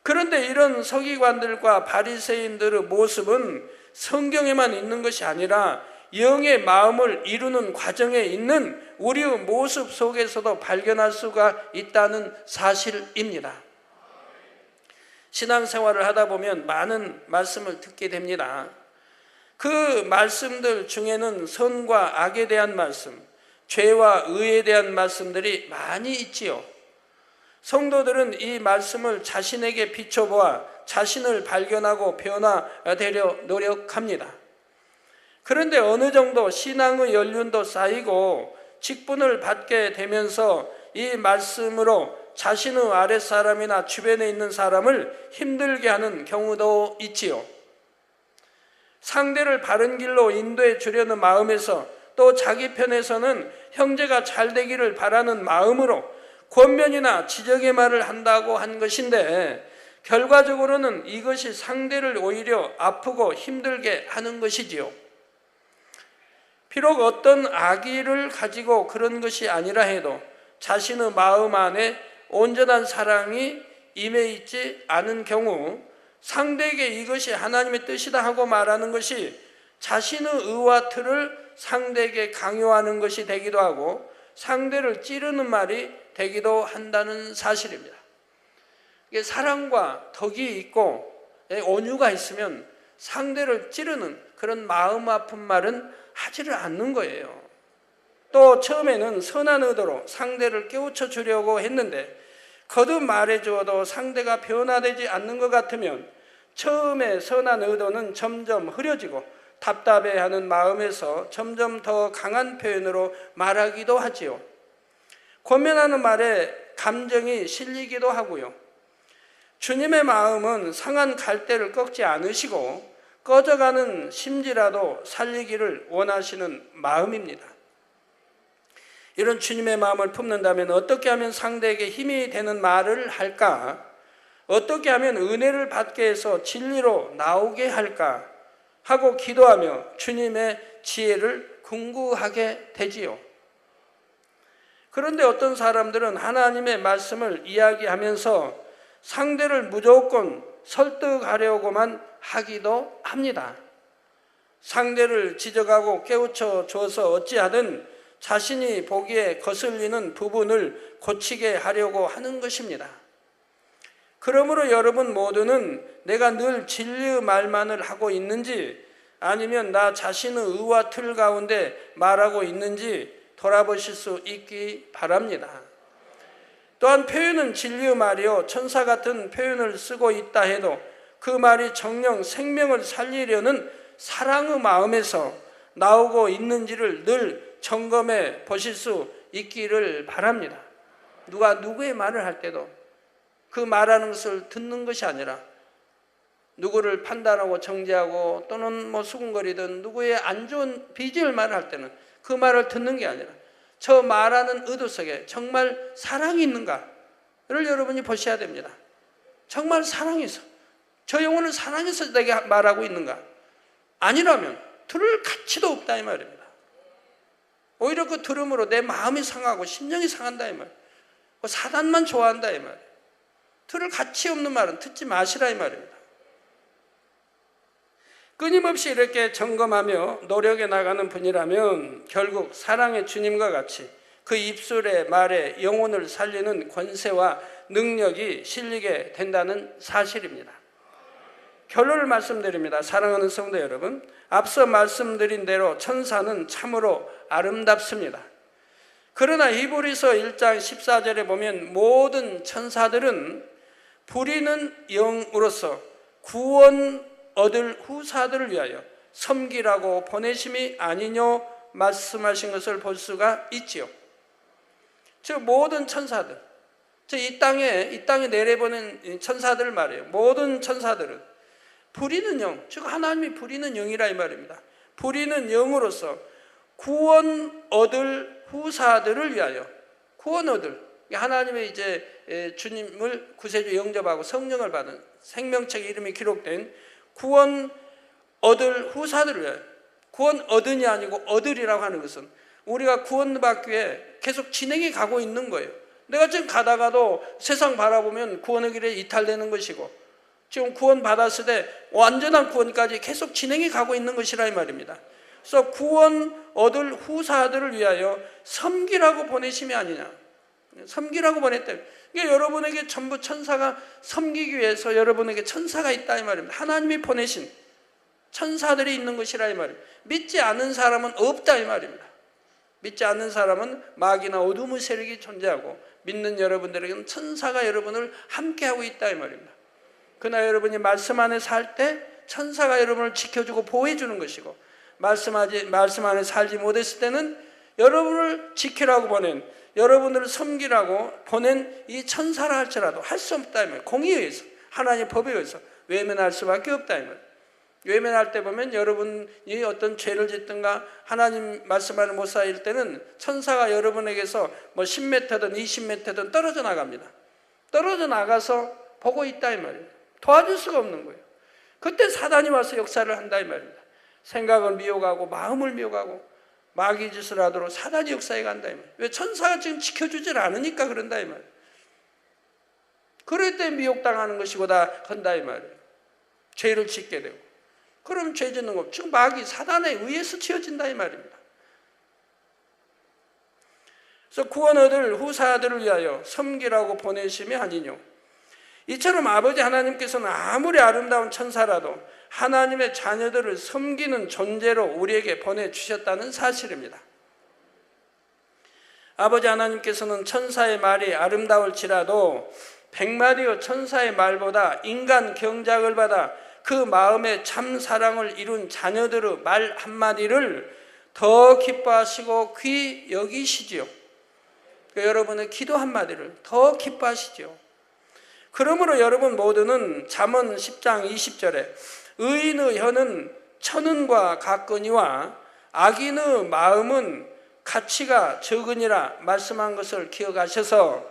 그런데 이런 서기관들과 바리새인들의 모습은 성경에만 있는 것이 아니라 영의 마음을 이루는 과정에 있는 우리의 모습 속에서도 발견할 수가 있다는 사실입니다. 신앙생활을 하다 보면 많은 말씀을 듣게 됩니다. 그 말씀들 중에는 선과 악에 대한 말씀, 죄와 의에 대한 말씀들이 많이 있지요. 성도들은 이 말씀을 자신에게 비춰보아 자신을 발견하고 변화되려 노력합니다. 그런데 어느 정도 신앙의 연륜도 쌓이고 직분을 받게 되면서 이 말씀으로 자신의 아랫사람이나 주변에 있는 사람을 힘들게 하는 경우도 있지요. 상대를 바른 길로 인도해 주려는 마음에서 또 자기 편에서는 형제가 잘 되기를 바라는 마음으로 권면이나 지적의 말을 한다고 한 것인데 결과적으로는 이것이 상대를 오히려 아프고 힘들게 하는 것이지요. 비록 어떤 악의를 가지고 그런 것이 아니라 해도 자신의 마음 안에 온전한 사랑이 임해 있지 않은 경우 상대에게 이것이 하나님의 뜻이다 하고 말하는 것이 자신의 의와 틀을 상대에게 강요하는 것이 되기도 하고 상대를 찌르는 말이 되기도 한다는 사실입니다. 이게 사랑과 덕이 있고 온유가 있으면 상대를 찌르는 그런 마음 아픈 말은 하지를 않는 거예요. 또 처음에는 선한 의도로 상대를 깨우쳐 주려고 했는데 거듭 말해 주어도 상대가 변화되지 않는 것 같으면 처음에 선한 의도는 점점 흐려지고 답답해하는 마음에서 점점 더 강한 표현으로 말하기도 하지요. 권면하는 말에 감정이 실리기도 하고요. 주님의 마음은 상한 갈대를 꺾지 않으시고 꺼져가는 심지라도 살리기를 원하시는 마음입니다. 이런 주님의 마음을 품는다면 어떻게 하면 상대에게 힘이 되는 말을 할까? 어떻게 하면 은혜를 받게 해서 진리로 나오게 할까? 하고 기도하며 주님의 지혜를 궁구하게 되지요. 그런데 어떤 사람들은 하나님의 말씀을 이야기하면서 상대를 무조건 설득하려고만 하기도 합니다. 상대를 지적하고 깨우쳐 줘서 어찌하든 자신이 보기에 거슬리는 부분을 고치게 하려고 하는 것입니다. 그러므로 여러분 모두는 내가 늘 진리의 말만을 하고 있는지 아니면 나 자신의 의와 틀 가운데 말하고 있는지 돌아보실 수 있기 바랍니다. 또한 표현은 진리의 말이요 천사 같은 표현을 쓰고 있다 해도 그 말이 정녕 생명을 살리려는 사랑의 마음에서 나오고 있는지를 늘 점검해 보실 수 있기를 바랍니다. 누가 누구의 말을 할 때도 그 말하는 것을 듣는 것이 아니라 누구를 판단하고 정죄하고 또는 뭐 수군거리든 누구의 안 좋은 비질 말을 할 때는 그 말을 듣는 게 아니라 저 말하는 의도 속에 정말 사랑이 있는가를 여러분이 보셔야 됩니다. 정말 사랑해서 저 영혼을 사랑해서 내게 말하고 있는가? 아니라면 들을 가치도 없다 이 말입니다. 오히려 그 들음으로 내 마음이 상하고 심령이 상한다 이 말. 사단만 좋아한다 이 말. 들을 가치 없는 말은 듣지 마시라 이 말입니다. 끊임없이 이렇게 점검하며 노력해 나가는 분이라면 결국 사랑의 주님과 같이 그 입술의 말에 영혼을 살리는 권세와 능력이 실리게 된다는 사실입니다. 결론을 말씀드립니다. 사랑하는 성도 여러분, 앞서 말씀드린 대로 천사는 참으로 아름답습니다. 그러나 히브리서 1장 14절에 보면 모든 천사들은 부리는 영으로서 구원 얻을 후사들을 위하여 섬기라고 보내심이 아니뇨 말씀하신 것을 볼 수가 있지요. 즉 모든 천사들, 이 땅에 내려보낸 천사들 말이에요. 모든 천사들은 부리는 영, 즉 하나님이 부리는 영이라 이 말입니다. 부리는 영으로서 구원 얻을 후사들을 위하여 구원 얻을 하나님의 이제 주님을 구세주 영접하고 성령을 받은 생명책 이름이 기록된 구원 얻을 후사들을 위하여 구원 얻으니 아니고 얻으리라고 하는 것은 우리가 구원받기 위해 계속 진행해 가고 있는 거예요. 내가 지금 가다가도 세상 바라보면 구원의 길에 이탈되는 것이고 지금 구원 받았을 때 완전한 구원까지 계속 진행해 가고 있는 것이라 이 말입니다. 그래서 구원 얻을 후사들을 위하여 섬기라고 보내심이 아니냐. 섬기라고 보냈다. 그러니까 여러분에게 전부 천사가 섬기기 위해서 여러분에게 천사가 있다 이 말입니다. 하나님이 보내신 천사들이 있는 것이라 이 말입니다. 믿지 않는 사람은 없다 이 말입니다. 믿지 않는 사람은 마귀나 어둠의 세력이 존재하고 믿는 여러분들에게는 천사가 여러분을 함께하고 있다 이 말입니다. 그러나 여러분이 말씀 안에 살 때 천사가 여러분을 지켜주고 보호해주는 것이고 말씀 안에 살지 못했을 때는 여러분을 지키라고 보낸 여러분을 섬기라고 보낸 이 천사라 할지라도 할 수 없다 이 말이에요. 공의에 의해서 하나님의 법에 의해서 외면할 수밖에 없다 이 말이에요. 외면할 때 보면 여러분이 어떤 죄를 짓든가 하나님 말씀 안에 못 살릴 때는 천사가 여러분에게서 뭐 10m든 20m든 떨어져 나갑니다. 떨어져 나가서 보고 있다 이 말이에요. 도와줄 수가 없는 거예요. 그때 사단이 와서 역사를 한다 이 말입니다. 생각을 미혹하고 마음을 미혹하고 마귀 짓을 하도록 사단이 역사에 간다 이 말이에요. 왜? 천사가 지금 지켜주질 않으니까 그런다 이 말이에요. 그럴 때 미혹당하는 것이고 다 건다 이 말이에요. 죄를 짓게 되고 그럼 죄 짓는 거 지금 마귀 사단에 의해서 지어진다 이 말입니다. 그래서 구원 얻을 후사들을 위하여 섬기라고 보내심이 아니뇨. 이처럼 아버지 하나님께서는 아무리 아름다운 천사라도 하나님의 자녀들을 섬기는 존재로 우리에게 보내주셨다는 사실입니다. 아버지 하나님께서는 천사의 말이 아름다울지라도 100마리의 천사의 말보다 인간 경작을 받아 그 마음에 참 사랑을 이룬 자녀들의 말 한마디를 더 기뻐하시고 귀 여기시지요. 여러분의 기도 한마디를 더 기뻐하시지요. 그러므로 여러분 모두는 잠언 10장 20절에 의인의 혀는 천은과 같거니와 악인의 마음은 가치가 적으니라 말씀한 것을 기억하셔서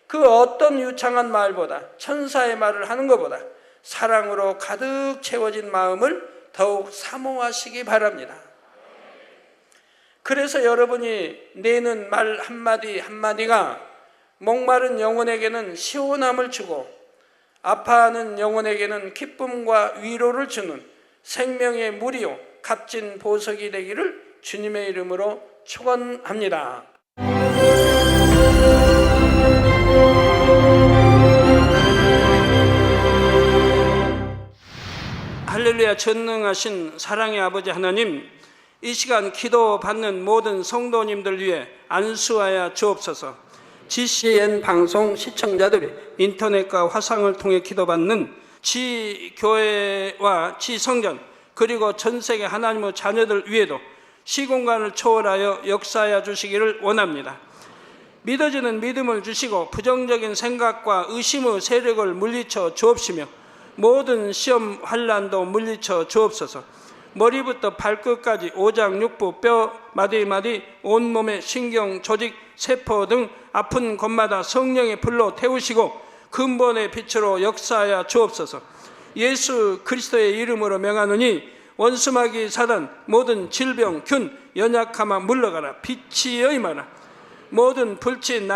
그 어떤 유창한 말보다 천사의 말을 하는 것보다 사랑으로 가득 채워진 마음을 더욱 사모하시기 바랍니다. 그래서 여러분이 내는 말 한마디 한마디가 목마른 영혼에게는 시원함을 주고 아파하는 영혼에게는 기쁨과 위로를 주는 생명의 물이요 값진 보석이 되기를 주님의 이름으로 축원합니다. 할렐루야. 전능하신 사랑의 아버지 하나님, 이 시간 기도 받는 모든 성도님들 위해 안수하여 주옵소서. GCN 방송 시청자들이 인터넷과 화상을 통해 기도받는 지교회와 지성전 그리고 전세계 하나님의 자녀들 위에도 시공간을 초월하여 역사하여 주시기를 원합니다. 믿어지는 믿음을 주시고 부정적인 생각과 의심의 세력을 물리쳐 주옵시며 모든 시험 환난도 물리쳐 주옵소서. 머리부터 발끝까지 오장육부 뼈 마디마디 온몸의 신경 조직 세포 등 아픈 곳마다 성령의 불로 태우시고 근본의 빛으로 역사하여 주옵소서. 예수 그리스도의 이름으로 명하노니 원수마귀 사단 모든 질병 균 연약함아 물러가라. 빛이 여임하라. 모든 불치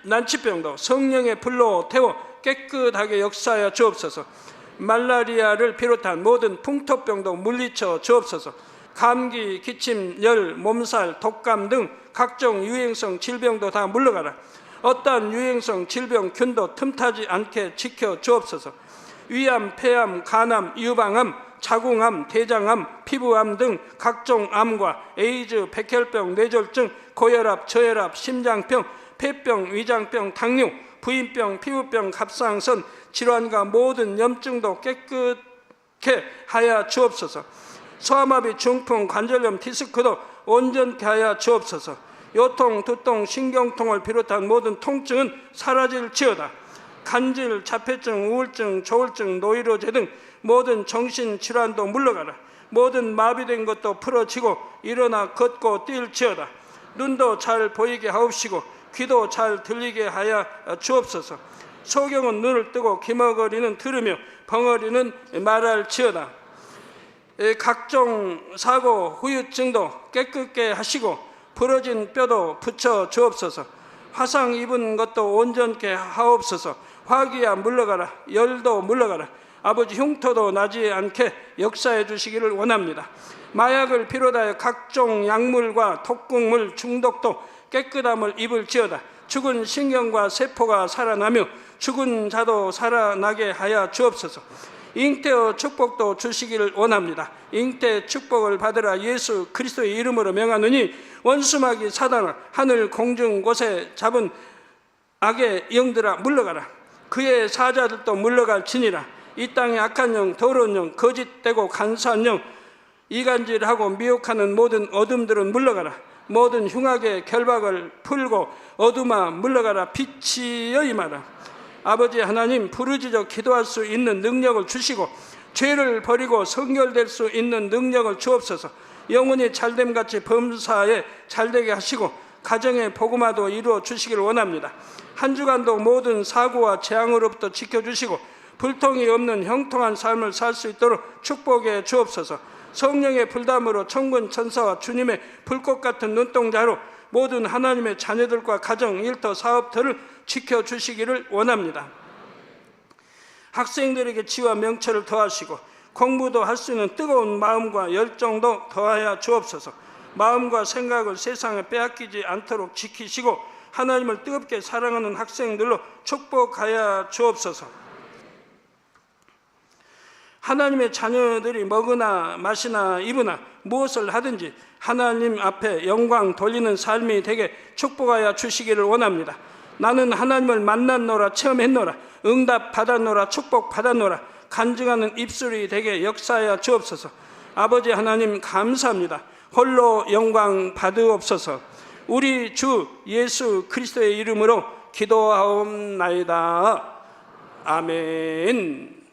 난치병도 성령의 불로 태워 깨끗하게 역사하여 주옵소서. 말라리아를 비롯한 모든 풍토병도 물리쳐 주옵소서. 감기, 기침, 열, 몸살, 독감 등 각종 유행성 질병도 다 물러가라. 어떠한 유행성 질병 균도 틈타지 않게 지켜 주옵소서. 위암, 폐암, 간암, 유방암, 자궁암, 대장암, 피부암 등 각종 암과 에이즈, 백혈병, 뇌졸중, 고혈압, 저혈압, 심장병, 폐병, 위장병, 당뇨, 부인병, 피부병, 갑상선 질환과 모든 염증도 깨끗게 하여 주옵소서. 소아마비, 중풍, 관절염, 디스크도 온전케 하여 주옵소서. 요통, 두통, 신경통을 비롯한 모든 통증은 사라질지어다. 간질, 자폐증, 우울증, 조울증, 노이로제 등 모든 정신질환도 물러가라. 모든 마비된 것도 풀어지고 일어나 걷고 뛸지어다. 눈도 잘 보이게 하옵시고 귀도 잘 들리게 하여 주옵소서. 소경은 눈을 뜨고 기머거리는 들으며 벙어리는 말할지어다. 각종 사고, 후유증도 깨끗게 하시고 부러진 뼈도 붙여 주옵소서. 화상 입은 것도 온전케 하옵소서. 화기야 물러가라. 열도 물러가라. 아버지 흉터도 나지 않게 역사해 주시기를 원합니다. 마약을 비롯하여 각종 약물과 독극물 중독도 깨끗함을 입을지어다. 죽은 신경과 세포가 살아나며 죽은 자도 살아나게 하여 주옵소서. 잉태의 축복도 주시기를 원합니다. 잉태 축복을 받으라. 예수 그리스도의 이름으로 명하노니 원수마귀 사단아 하늘 공중 곳에 잡은 악의 영들아 물러가라. 그의 사자들도 물러갈지니라. 이 땅의 악한 영, 더러운 영, 거짓되고 간사한 영, 이간질하고 미혹하는 모든 어둠들은 물러가라. 모든 흉악의 결박을 풀고 어둠아 물러가라. 빛이 여임하라. 아버지 하나님, 부르짖어 기도할 수 있는 능력을 주시고 죄를 버리고 성결될 수 있는 능력을 주옵소서. 영혼이 잘됨같이 범사에 잘되게 하시고 가정의 복음화도 이루어 주시기를 원합니다. 한 주간도 모든 사고와 재앙으로부터 지켜주시고 불통이 없는 형통한 삶을 살 수 있도록 축복해 주옵소서. 성령의 불담으로 천군 천사와 주님의 불꽃 같은 눈동자로 모든 하나님의 자녀들과 가정, 일터, 사업터를 지켜주시기를 원합니다. 학생들에게 지와 명철을 더하시고 공부도 할 수 있는 뜨거운 마음과 열정도 더하여 주옵소서. 마음과 생각을 세상에 빼앗기지 않도록 지키시고 하나님을 뜨겁게 사랑하는 학생들로 축복하여 주옵소서. 하나님의 자녀들이 먹으나 마시나 입으나 무엇을 하든지 하나님 앞에 영광 돌리는 삶이 되게 축복하여 주시기를 원합니다. 나는 하나님을 만났노라, 체험했노라, 응답 받았노라, 축복 받았노라, 간증하는 입술이 되게 역사하여 주옵소서. 아버지 하나님 감사합니다. 홀로 영광 받으옵소서. 우리 주 예수 그리스도의 이름으로 기도하옵나이다. 아멘.